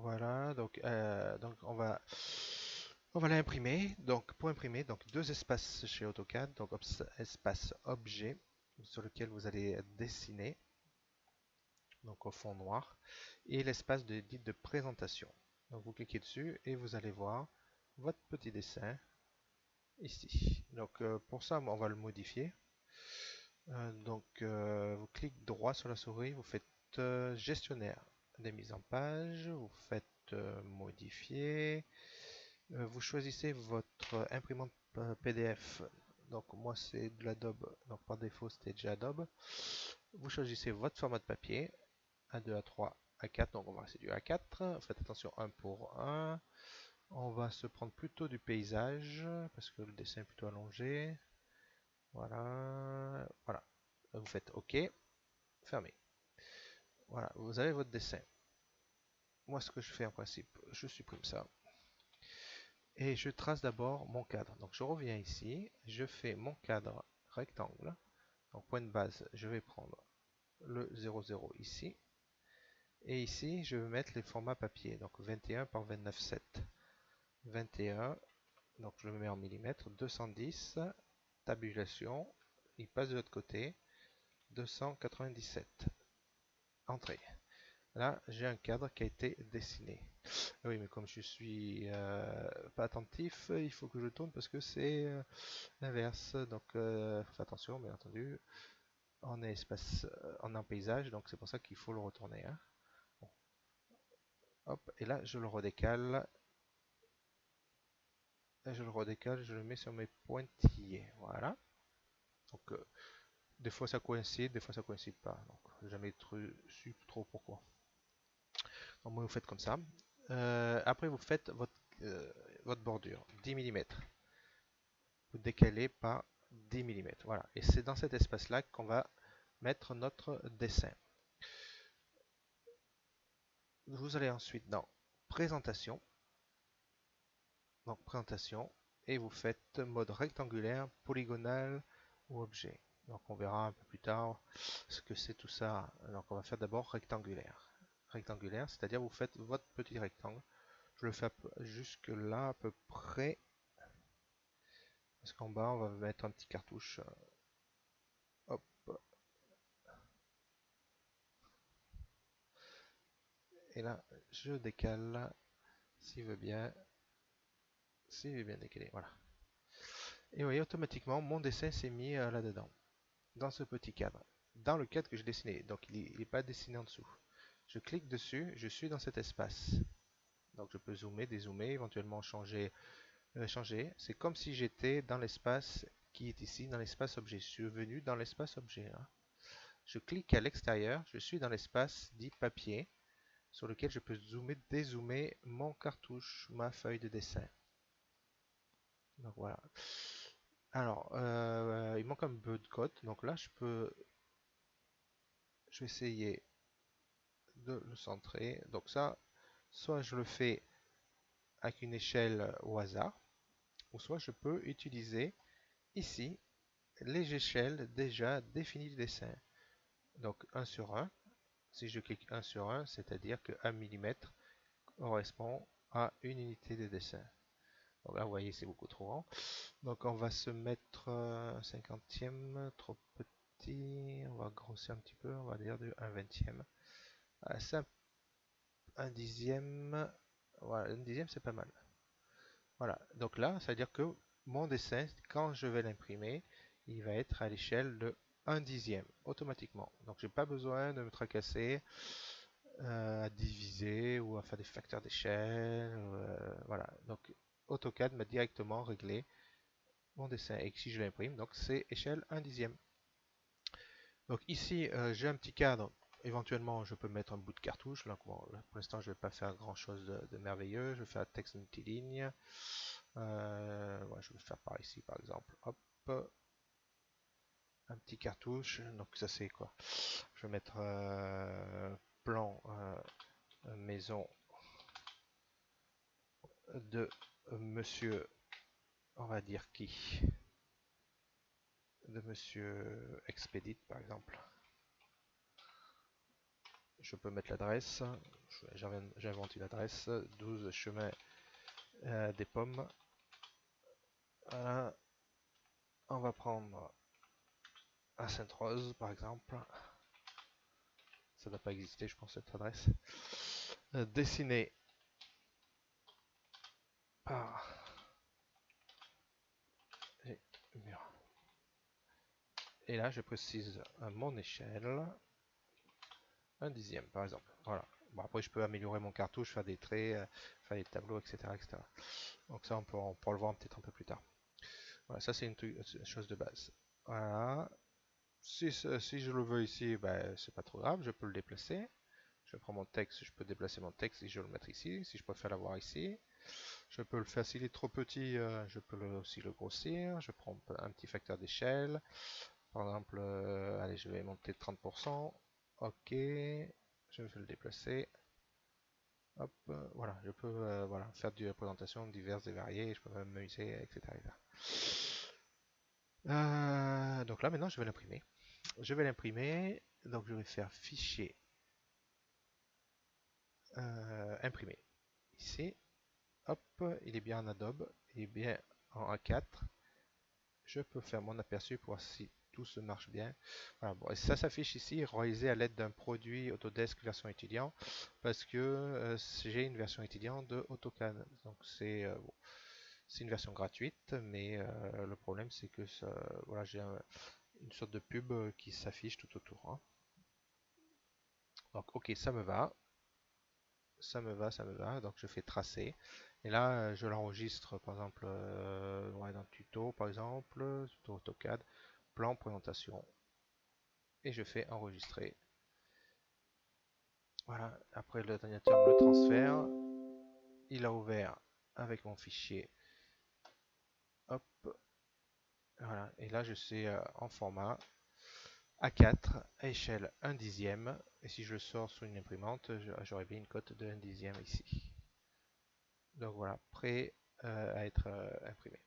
Voilà, donc on va l'imprimer. Donc pour imprimer, donc deux espaces chez AutoCAD, donc espace objet sur lequel vous allez dessiner, donc au fond noir, et l'espace dit de présentation. Donc vous cliquez dessus et vous allez voir votre petit dessin ici. Donc pour ça, on va le modifier. Vous cliquez droit sur la souris, vous faites gestionnaire des mises en page, vous faites modifier. Vous choisissez votre imprimante PDF. Donc moi c'est de l'Adobe, donc par défaut c'était déjà Adobe. Vous choisissez votre format de papier, A2, A3, A4, donc on va c'est du A4. Faites attention 1 pour 1. On va se prendre plutôt du paysage parce que le dessin est plutôt allongé. Voilà, voilà. Vous faites OK, fermez. Voilà, vous avez votre dessin. Moi ce que je fais en principe, je supprime ça. Et je trace d'abord mon cadre. Donc je reviens ici, je fais mon cadre rectangle. Donc point de base, je vais prendre le 00 ici. Et ici, je vais mettre les formats papier. Donc 21 par 29,7. 21, donc je le mets en millimètres. 210, tabulation. Il passe de l'autre côté. 297. Entrée. Là, j'ai un cadre qui a été dessiné. Oui, mais comme je suis pas attentif, il faut que je tourne parce que c'est l'inverse. Donc, faites attention, bien entendu. On est espace, on est en paysage, donc c'est pour ça qu'il faut le retourner, hein. Bon. Hop, et là, je le redécale. Là, je le redécale, je le mets sur mes pointillés. Voilà. Donc, des fois ça coïncide, des fois ça coïncide pas. Donc, j'ai jamais su trop pourquoi. Donc, moi, vous faites comme ça. Après, vous faites votre bordure, 10 mm. Vous décalez par 10 mm. Voilà. Et c'est dans cet espace-là qu'on va mettre notre dessin. Vous allez ensuite dans présentation. Donc présentation. Et vous faites mode rectangulaire, polygonal ou objet. Donc on verra un peu plus tard ce que c'est tout ça. Donc on va faire d'abord rectangulaire. Rectangulaire, c'est-à-dire vous faites votre petit rectangle. Je le fais jusque là à peu près. Parce qu'en bas on va mettre un petit cartouche. Hop. Et là je décale s'il veut bien. S'il veut bien décaler. Voilà. Et vous voyez automatiquement mon dessin s'est mis là-dedans. Dans ce petit cadre. Dans le cadre que j'ai dessiné. Donc il n'est pas dessiné en dessous. Je clique dessus, je suis dans cet espace. Donc je peux zoomer, dézoomer, éventuellement changer. C'est comme si j'étais dans l'espace qui est ici, dans l'espace objet. Je suis venu dans l'espace objet, hein. Je clique à l'extérieur, je suis dans l'espace dit papier, sur lequel je peux zoomer, dézoomer mon cartouche, ma feuille de dessin. Donc voilà. Alors, il manque un peu de code. Donc là, je vais essayer de le centrer. Donc ça, soit je le fais avec une échelle au hasard, ou soit je peux utiliser ici les échelles déjà définies du dessin. Donc 1 sur 1, si je clique 1 sur 1, c'est-à-dire que 1 mm correspond à une unité de dessin. Donc là, vous voyez, c'est beaucoup trop grand. Donc on va se mettre un cinquantième, trop petit. On va grossir un petit peu, on va dire de 1 vingtième. Ah, un dixième. Voilà, un dixième, c'est pas mal. Voilà, donc là, ça veut dire que mon dessin, quand je vais l'imprimer, il va être à l'échelle de 1 dixième, automatiquement. Donc, j'ai pas besoin de me tracasser à diviser ou à faire des facteurs d'échelle. Voilà, donc AutoCAD m'a directement réglé mon dessin. Et si je l'imprime, donc c'est échelle 1 dixième. Donc ici, j'ai un petit cadre. Éventuellement, je peux mettre un bout de cartouche. Là, pour l'instant, je ne vais pas faire grand chose de merveilleux. Je vais faire un texte multiligne. Ouais, je vais le faire par ici, par exemple. Hop, un petit cartouche. Donc ça c'est quoi? Je vais mettre plan maison de monsieur, on va dire qui? De monsieur Expedite, par exemple. je peux mettre l'adresse. J'invente une adresse. 12 chemin des Pommes. Voilà. On va prendre à Sainte-Rose, par exemple. Ça ne doit pas exister, je pense, cette adresse. Dessinée par les murs. Et là, je précise mon échelle. 1/10, par exemple. Voilà. Bon, après, je peux améliorer mon cartouche, faire des traits, faire des tableaux, etc., etc. Donc ça, on pourra le voir peut-être un peu plus tard. Voilà, ça c'est une chose de base. Voilà. Si je le veux ici, ben, c'est pas trop grave, je peux le déplacer. Je prends mon texte, je peux déplacer mon texte et je le mettre ici, si je préfère l'avoir ici. Je peux le faire s'il est trop petit, je peux aussi le grossir. Je prends un petit facteur d'échelle. Par exemple, allez, je vais monter de 30%. Ok, je vais le déplacer. Hop, voilà, je peux voilà, faire des représentations diverses et variées. Je peux même m'amuser, etc. Donc là, maintenant, je vais l'imprimer. Je vais l'imprimer. Donc, je vais faire fichier imprimer. Ici, hop, il est bien en Adobe, il est bien en A4. Je peux faire mon aperçu pour voir si tout se marche bien. Voilà, bon, et ça s'affiche ici, réalisé à l'aide d'un produit Autodesk version étudiant, parce que j'ai une version étudiant de AutoCAD. Donc bon, c'est une version gratuite, mais le problème c'est que ça, voilà, j'ai une sorte de pub qui s'affiche tout autour, hein. Donc ok, ça me va. Ça me va, ça me va. Donc je fais tracer. Et là, je l'enregistre par exemple ouais, dans le tuto, par exemple, tuto AutoCAD, plan, présentation. Et je fais enregistrer. Voilà, après l'ordinateur me le transfère. Il a ouvert avec mon fichier. Hop, voilà. Et là, je suis en format A4 à échelle 1/10. Et si je le sors sur une imprimante, j'aurai bien une cote de 1/10 ici. Donc voilà, prêt à être imprimé.